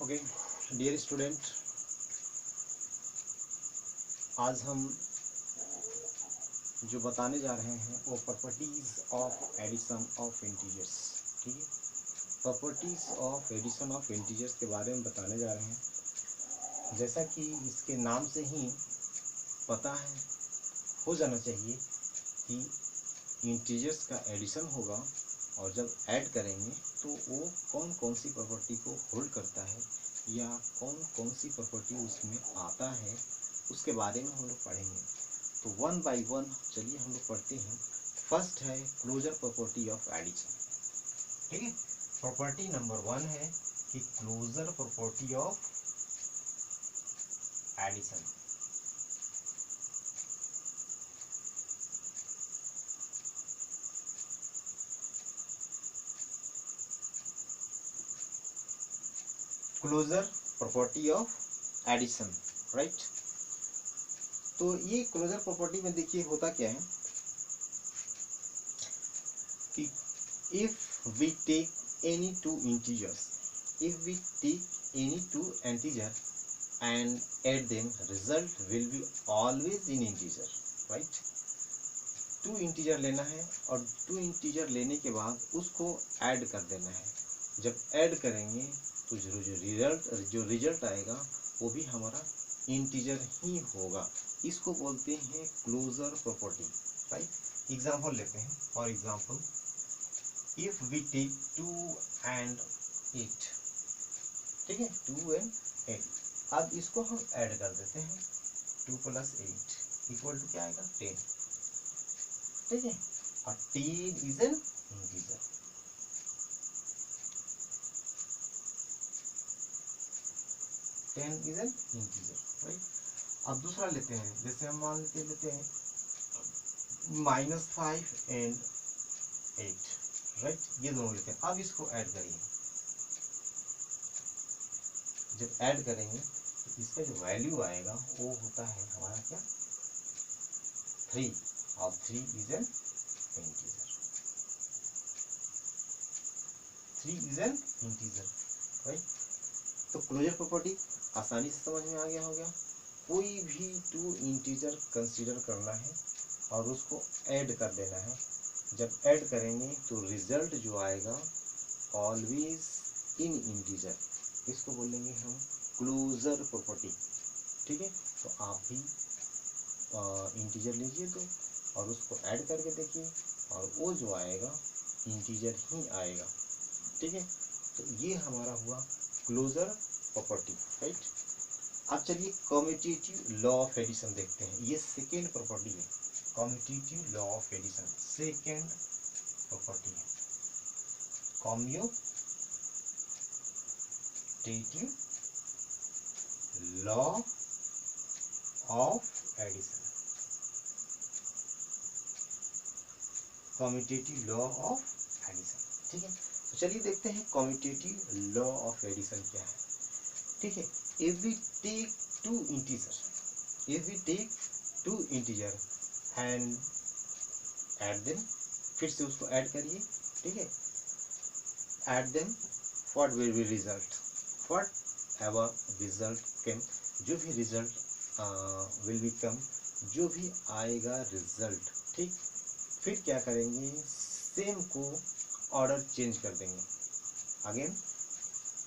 Okay dear student, आज हम जो बताने जा रहे हैं वो properties of addition of integers. ठीक है, properties of addition of integers के बारे में बताने जा रहे हैं। जैसा कि इसके नाम से ही पता है, हो जाना चाहिए कि इंटीजर्स का एडिशन होगा और जब ऐड करेंगे तो वो कौन कौन सी प्रॉपर्टी को होल्ड करता है या कौन कौन सी प्रॉपर्टी उसमें आता है, उसके बारे में हम लोग पढ़ेंगे। तो वन बाय वन चलिए हम लोग पढ़ते हैं। फर्स्ट है क्लोजर प्रॉपर्टी ऑफ एडिशन। ठीक है, प्रॉपर्टी नंबर 1 है कि closure property of addition. Closure property of addition, right. तो ये क्लोजर प्रॉपर्टी में देखिए होता क्या है कि if we take any two integers, if we take any two integer and add them, result will be always in integer, right. Two integer लेना है और टू इंटीजर लेने के बाद उसको ऐड कर देना है। जब ऐड करेंगे तो जो रिजल्ट आएगा वो भी हमारा इंटीजर ही होगा। इसको बोलते हैं क्लोजर प्रॉपर्टी, राइट। एग्जांपल लेते हैं। For example, if we take 2 and 8, ठीक है, 2 and 8। अब इसको हम ऐड कर देते हैं। 2 + 8 इक्वल टू क्या आएगा? 10। ठीक है, और 10 is an integer. 10 is an integer, right. अब दूसरा लेते हैं। जैसे हम मान लेते हैं -5 and 8, राइट। ये दोनों लेते हैं। अब इसको ऐड करिए। जब ऐड करेंगे तो इसका जो वैल्यू आएगा वो होता है हमारा क्या? 3, और 3 is an integer. 3 is an integer, right. तो क्लोजर प्रॉपर्टी आसानी से समझ में आ गया होगा। कोई भी टू इंटीजर कंसीडर करना है और उसको ऐड कर देना है। जब ऐड करेंगे तो रिजल्ट जो आएगा ऑलवेज इन इंटीजर, इसको बोलेंगे हम क्लोजर प्रॉपर्टी। ठीक है, तो आप भी इंटीजर लीजिए तो और उसको ऐड करके देखिए और वो जो आएगा इंटीजर ही आएगा। ठीक है, तो ये हमारा हुआ क्लोजर प्रॉपर्टी, राइट। अब चलिए कम्यूटेटिव लॉ ऑफ एडिशन देखते हैं। ये सेकेंड प्रॉपर्टी है, commutative law of addition second property है। Commutative law of addition, commutative law of addition. ठीक है, तो चलिए देखते हैं कम्यूटेटिव लॉ ऑफ एडिशन क्या है। ठीक है, if we take two integer and add them, फिर से उसको ऐड करिए। ठीक है, add them, what will be result? Whatever result came, जो भी रिजल्ट will become, जो भी आएगा रिजल्ट, ठीक। फिर क्या करेंगे? सेम को ऑर्डर चेंज कर देंगे। Again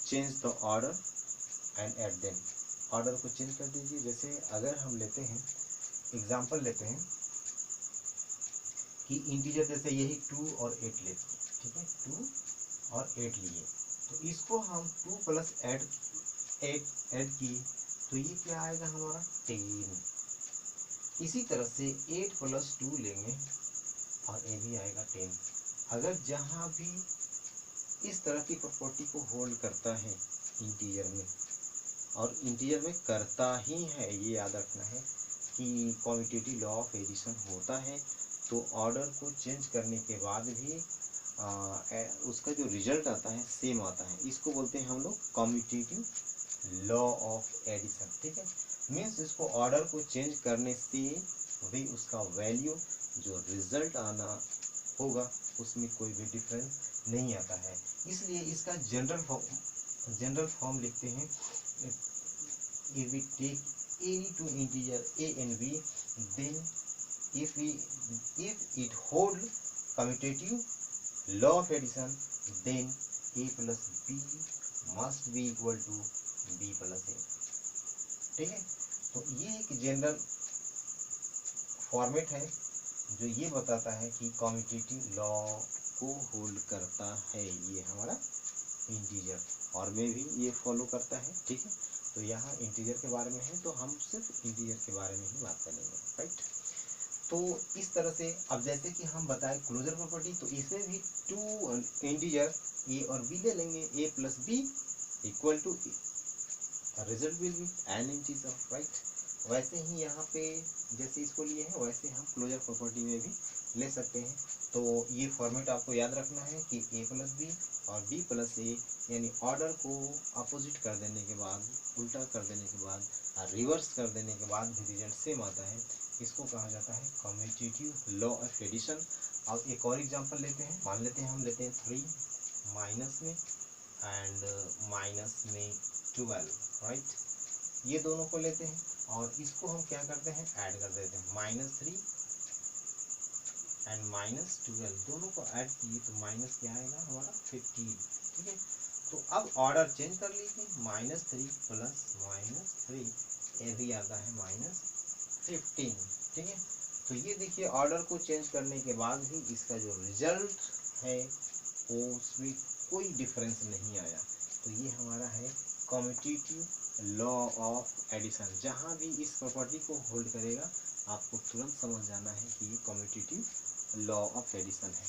change the order and add them, order को चेंज कर दीजिए। जैसे अगर हम लेते हैं एग्जांपल लेते हैं कि इंटीजर जैसे यही 2 और 8 लेते हैं। ठीक है, 2 और 8 लिए तो इसको हम 2 + 8 ऐड किए तो ये क्या आएगा हमारा? 10। इसी तरह से 8 + 2 लेंगे और ये भी आएगा 10। अगर जहाँ भी इस तरह की प्रॉपर्टी को होल्ड करता है इंटीजर में, और इंटीजर में करता ही है, ये याद रखना है कि कम्यूटेटिव लॉ ऑफ एडिशन होता है तो ऑर्डर को चेंज करने के बाद भी उसका जो रिजल्ट आता है सेम आता है। इसको बोलते हैं हम लोग कम्यूटेटिव लॉ ऑफ एडिशन। ठीक है, मीन्स इसको ऑर्डर को चेंज करने से भी उसका वैल्यू जो रिजल्ट आना होगा उसमें कोई भी डिफरेंस नहीं आता है। इसलिए इसका जनरल जनरल फॉर्म लिखते हैं, if we take any two integer a and b, then if it hold commutative law of addition, then a plus b must be equal to b plus a। ठीक है, तो ये एक general format है जो ये बताता है कि कम्यूटेटिव लॉ को होल्ड करता है ये हमारा इंटीजर, और में भी ये फॉलो करता है। ठीक है, तो यहाँ इंटीजर के बारे में है तो हम सिर्फ इंटीजर के बारे में ही बात करेंगे, राइट। तो इस तरह से अब जैसे कि हम बताए क्लोजर प्रॉपर्टी, तो इसमें भी टू इंटीजर ए और बी ले लेंगे, A plus B equal to result will be an integer, right. वैसे ही यहाँ पे जैसे इसको लिए हैं वैसे हम क्लोजर प्रॉपर्टी में भी ले सकते हैं। तो ये फॉर्मेट आपको याद रखना है कि ए प्लस बी और बी प्लस ए, यानी ऑर्डर को अपोजिट कर देने के बाद, उल्टा कर देने के बाद, रिवर्स कर देने के बाद भी रिजल्ट सेम आता है, इसको कहा जाता है कम्यूटेटिव लॉ ऑफ एडिशन। अब एक और एग्जांपल लेते हैं, मान लेते हैं हम लेते हैं 3 माइनस में एंड माइनस में 12, राइट। ये दोनों को लेते हैं और इसको हम क्या करते हैं, ऐड कर देते हैं, -3 एंड -12 दोनों को ऐड किए तो माइनस क्या आएगा हमारा 15। ठीक है, तो अब ऑर्डर चेंज कर लीजिए, -3 प्लस -3 ये भी आता है -15। ठीक है, तो ये देखिए ऑर्डर को चेंज करने के बाद भी इसका जो रिजल्ट है वो उसमें कोई डिफरेंस नहीं आया, तो ये हमारा है कम्यूटेटिव लॉ ऑफ एडिशन। जहाँ भी इस प्रॉपर्टी को होल्ड करेगा आपको तुरंत समझ जाना है कि ये कम्यूटेटिव लॉ ऑफ एडिशन है।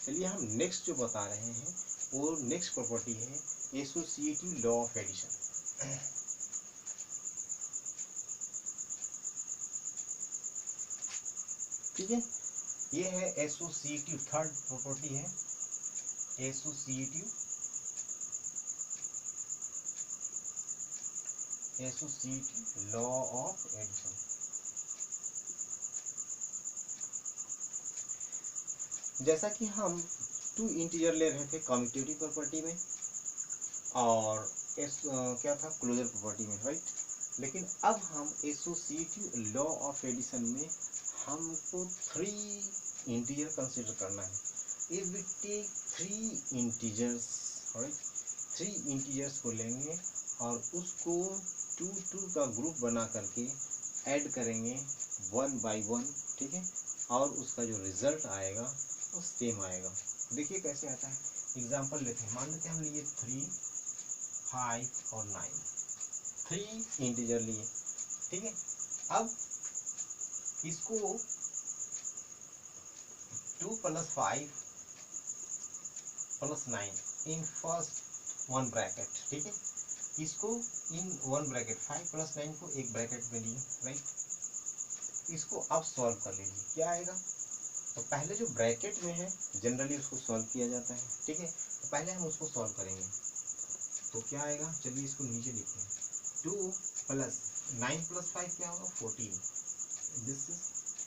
चलिए हम नेक्स्ट जो बता रहे हैं वो नेक्स्ट प्रॉपर्टी है एसोसिएटिव लॉ ऑफ एडिशन। ठीक है, ये है एसोसिएटिव, थर्ड प्रॉपर्टी है एसोसिएटिव लॉ ऑफ एडिशन। जैसा कि हम टू इंटीजर ले रहे थे कम्यूटेटिव प्रॉपर्टी में और क्या था क्लोजर प्रॉपर्टी में, राइट। लेकिन अब हम एसोसिएटिव लॉ ऑफ एडिशन में हमको 3 इंटीजर कंसीडर करना है। If we take 3 integers, right, 3 integers को लेंगे और उसको 2 का ग्रुप बना करके ऐड करेंगे 1 by 1। ठीक है, और उसका जो रिजल्ट आएगा वो सेम आएगा। देखिए कैसे आता है, एग्जांपल लेते हैं, मान लेते हैं हम लिए 3, 5 और 9, 3 इंटीजर लिए। ठीक है, अब इसको 2 + 5 + 9 इन फर्स्ट 1 ब्रैकेट। ठीक है, इसको इन 1 ब्रैकेट 5 + 9 को एक ब्रैकेट में लिए, राइट। इसको अब सॉल्व कर लीजिए, क्या आएगा। तो पहले जो ब्रैकेट में है जनरली उसको सॉल्व किया जाता है। ठीक है, तो पहले हम उसको सॉल्व करेंगे तो क्या आएगा, चलिए इसको नीचे लिखते हैं। 2 + 9 + 5 क्या होगा 14, this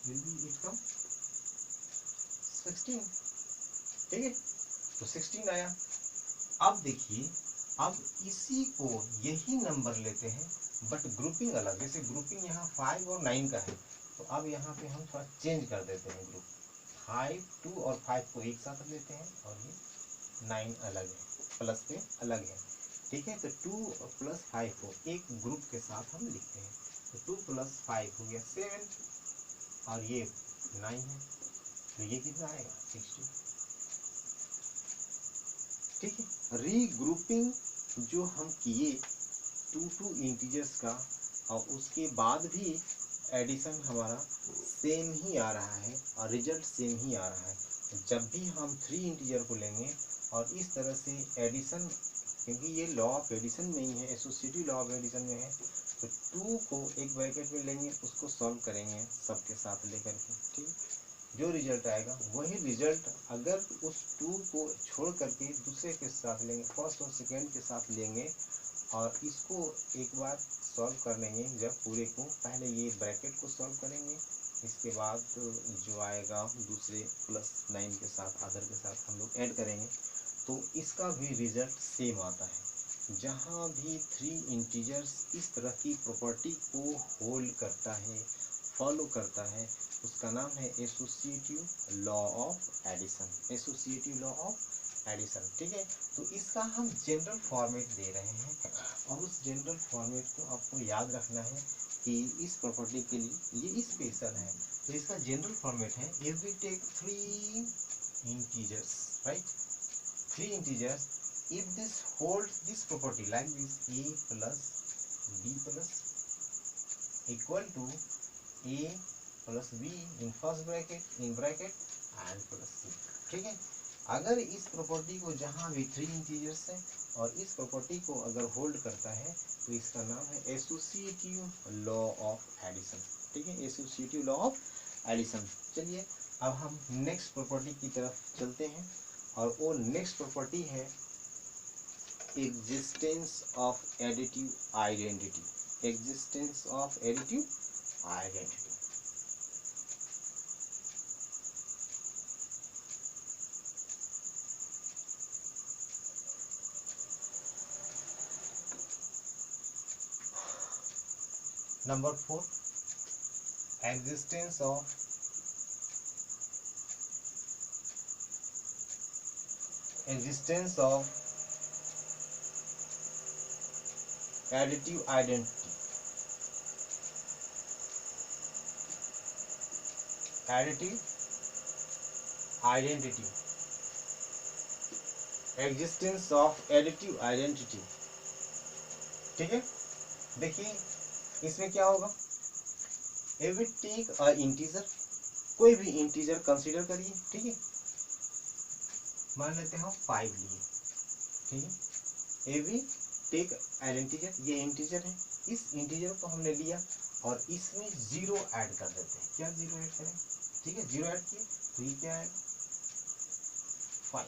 will be it come 16। ठीक है, तो 16 आया। अब देखिए, अब इसी को यही नंबर लेते हैं बट ग्रुपिंग अलग, जैसे ग्रुपिंग यहाँ 5 और 9 का है, तो अब यहाँ पे हम थोड़ा चेंज कर देते हैं ग्रुप, 5, 2 और 5 को एक साथ लेते हैं और ये 9 अलग है, प्लस पे अलग है। ठीक है, तो 2 + 5 को एक ग्रुप के साथ हम लिखते हैं, तो 2 + 5 हो गया 7 और ये 9 है, तो ये कितना आएगा 60। ठीक है, रीग्रुपिंग जो हम किए 2 इंटीजर्स का और उसके बाद भी एडिशन हमारा सेम ही आ रहा है और रिजल्ट सेम ही आ रहा है। जब भी हम 3 इंटीजर को लेंगे और इस तरह से एडिशन, क्योंकि ये लॉ ऑफ एडिशन में ही है, एसोसिएटिव लॉ ऑफ एडिशन में है, तो 2 को एक ब्रैकेट में लेंगे, उसको सॉल्व करेंगे सबके साथ लेकर के। ठीक, जो रिजल्ट आएगा वही रिजल्ट अगर उस 2 को छोड़ करके दूसरे के साथ लेंगे, फर्स्ट और सेकेंड के साथ लेंगे और इसको एक बार सॉल्व कर लेंगे। जब पूरे को पहले ये ब्रैकेट को सॉल्व करेंगे, इसके बाद जो आएगा दूसरे +9 के साथ, अदर के साथ हम लोग ऐड करेंगे, तो इसका भी रिजल्ट सेम आता है। जहाँ भी थ्री इंटीजर्स इस तरह की प्रॉपर्टी को होल्ड करता है, फॉलो करता है, उसका नाम है associative law of addition, associative law of addition. ठीक है, तो इसका हम जनरल फॉर्मेट दे रहे हैं और उस जनरल फॉर्मेट को आपको याद रखना है कि इस प्रॉपर्टी के लिए ये स्पेशल है। तो इसका जनरल फॉर्मेट है if we take three integers, right, three integers, if this holds this property like this, a plus b plus equal to a plus b in first bracket, in bracket and plus c। ठीक है, अगर इस property को जहाँ भी three integers है और इस प्रॉपर्टी को अगर होल्ड करता है तो इसका नाम है एसोसिएटिव लॉ ऑफ एडिशन। ठीक है, एसोसिएटिव लॉ ऑफ एडिशन। चलिए अब हम नेक्स्ट प्रॉपर्टी की तरफ चलते हैं और वो नेक्स्ट प्रॉपर्टी है existence of additive identity, existence of additive identity। Number 4, existence of additive identity, additive identity, existence of additive identity। ठीक है, देखिए इसमें क्या होगा, if we take a integer, कोई भी इंटीजर कंसीडर करिए। ठीक है, मान लेते हैं हम 5 लिए। ठीक है, if we take an integer, ये इंटीजर है, इस इंटीजर को हमने लिया और इसमें जीरो ऐड कर देते हैं। क्या जीरो ऐड करें? ठीक है, जीरो ऐड किए तो ये क्या है 5।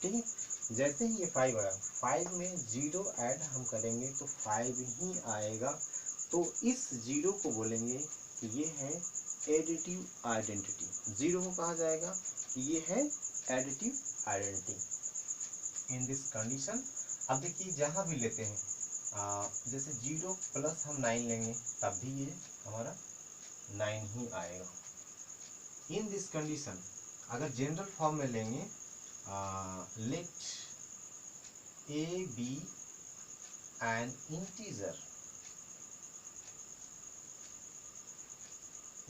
ठीक है, जैसे ही ये 5 आया, 5 में जीरो ऐड हम करेंगे तो 5 ही आएगा। तो इस जीरो को बोलेंगे कि ये है एडिटिव आइडेंटिटी। जीरो को कहा जाएगा कि ये है additive identity. In this condition, अब देखिए जहाँ भी लेते हैं जैसे 0 प्लस हम 9 लेंगे तब भी ये हमारा 9 ही आएगा। इन दिस कंडीशन अगर जनरल फॉर्म में लेंगे, let a be an integer,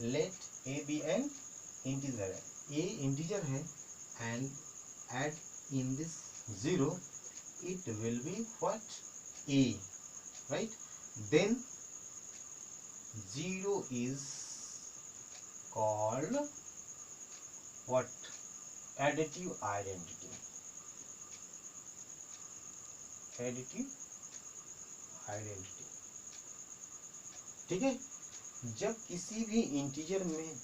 let a be an integer है, ए इंटीजर है and add in this 0 it will be what? A, right? Then 0 is called what? Additive identity, additive identity। ठीक है, जब किसी भी integer में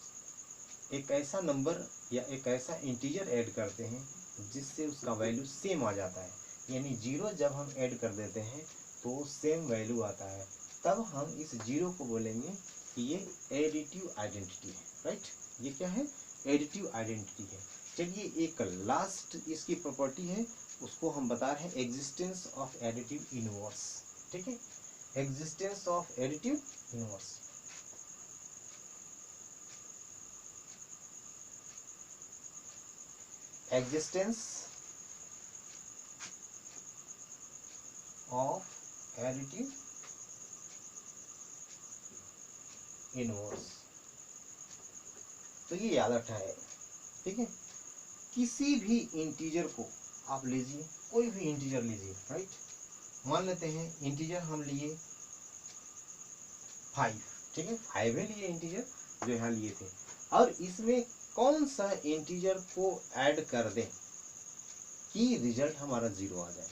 एक ऐसा नंबर या एक ऐसा इंटीजर ऐड करते हैं जिससे उसका वैल्यू सेम आ जाता है, यानी 0 जब हम ऐड कर देते हैं तो सेम वैल्यू आता है, तब हम इस 0 को बोलेंगे कि ये एडिटिव आइडेंटिटी है। राइट, ये क्या है? एडिटिव आइडेंटिटी है। चलिए एक लास्ट इसकी प्रॉपर्टी है, उसको हम बता रहे हैं एग्जिस्टेंस ऑफ एडिटिव इनवर्स। ठीक है, existence of additive inverse. Existence of additive inverse, तो ये याद रखना है। ठीक है, किसी भी इंटीजर को आप लीजिए, कोई भी इंटीजर लीजिए, राइट, मान लेते हैं इंटीजर हम लिए 5। ठीक है, 5 ही लिए इंटीजर जो यहाँ लिए थे, और इसमें कौन सा इंटीजर को ऐड कर दें कि रिजल्ट हमारा 0 आ जाए।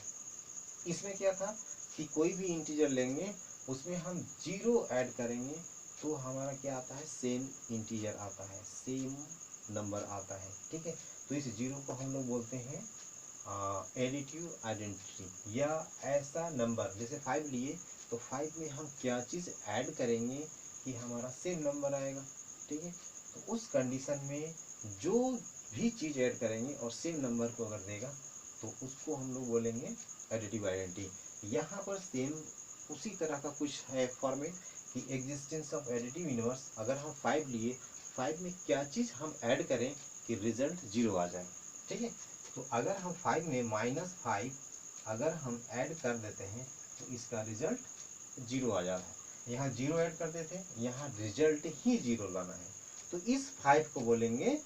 इसमें क्या था कि कोई भी इंटीजर लेंगे उसमें हम 0 ऐड करेंगे तो हमारा क्या आता है, सेम इंटीजर आता है, सेम नंबर आता है। ठीक है, तो इस 0 को हम लोग बोलते हैं एडिटिव आइडेंटिटी, या ऐसा नंबर जैसे 5 लिए तो 5 में हम क्या चीज़ ऐड करेंगे कि हमारा सेम नंबर आएगा। ठीक है, तो उस कंडीशन में जो भी चीज़ ऐड करेंगे और सेम नंबर को अगर देगा तो उसको हम लोग बोलेंगे एडिटिव आइडेंटिटी। यहाँ पर सेम उसी तरह का कुछ है फॉर्मेट कि एग्जिस्टेंस ऑफ एडिटिव इनवर्स। अगर हम 5 लिए, 5 में क्या चीज़ हम ऐड करें कि रिजल्ट 0 आ जाए। ठीक है, तो अगर हम 5 में -5 अगर हम ऐड कर देते हैं तो इसका रिजल्ट 0 आ जाता है। यहाँ 0 ऐड करते थे, यहाँ रिजल्ट ही 0 लाना है। तो इस 5 को बोलेंगे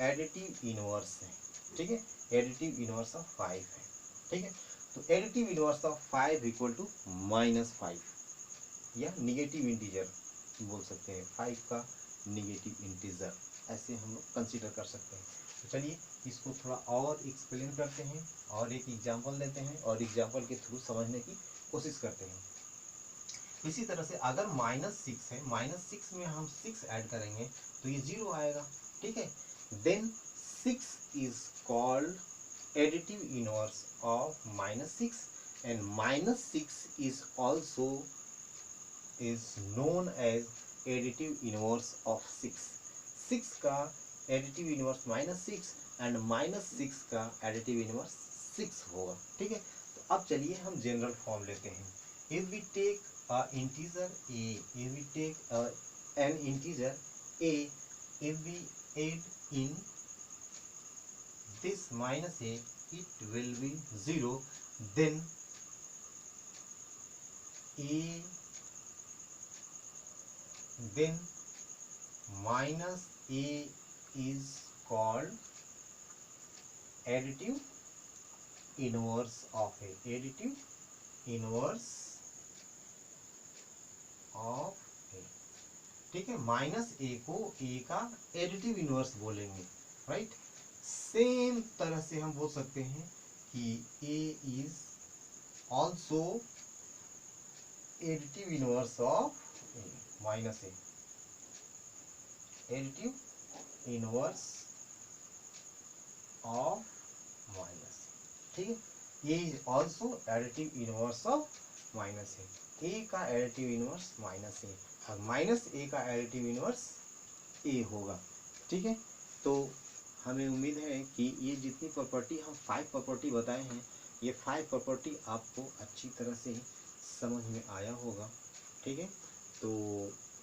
एडिटिव इनवर्स है। ठीक है, एडिटिव इनवर्स ऑफ 5 है। ठीक है, तो additive inverse of 5 equal to -5 या निगेटिव इंटीजर बोल सकते हैं, 5 का निगेटिव इंटीजर ऐसे हम लोग कंसीडर कर सकते हैं। तो चलिए इसको थोड़ा और एक्सप्लेन करते हैं और एक एग्जांपल लेते हैं और एग्जांपल के थ्रू समझने की कोशिश करते हैं। इसी तरह से अगर -6 है, -6 में हम 6 ऐड करेंगे तो ये 0 आएगा। ठीक है, then 6 is called additive inverse of -6 and -6 is also is known as additive inverse of 6। 6 का additive inverse -6 and -6 का additive inverse 6 होगा। ठीक है, तो अब चलिए हम जनरल फॉर्म लेते हैं। if we take a integer a, if we take an integer a, if we add in this -a, it will be 0, then a, then -a is called additive inverse of a, additive inverse of a। ठीक है, -a को a का additive inverse बोलेंगे, right. Same तरह से हम बोल सकते हैं कि a is also additive inverse of a, -a, additive inverse of minus। ठीक है, a is also additive inverse of minus a का additive inverse -a और -a का additive inverse a होगा। ठीक है, तो हमें उम्मीद है कि ये जितनी प्रॉपर्टी हम 5 प्रॉपर्टी बताए हैं, ये 5 प्रॉपर्टी आपको अच्छी तरह से समझ में आया होगा। ठीक है, तो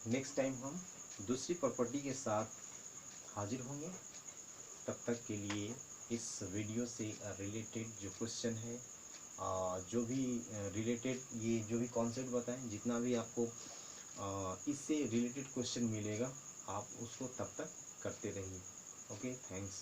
नेक्स्ट टाइम हम दूसरी प्रॉपर्टी के साथ हाजिर होंगे। तब तक के लिए इस वीडियो से रिलेटेड जो क्वेश्चन है, जो भी रिलेटेड ये जो भी कॉन्सेप्ट बताएं, जितना भी आपको इससे रिलेटेड क्वेश्चन मिलेगा, आप उसको तब तक करते रहिए। Okay, thanks.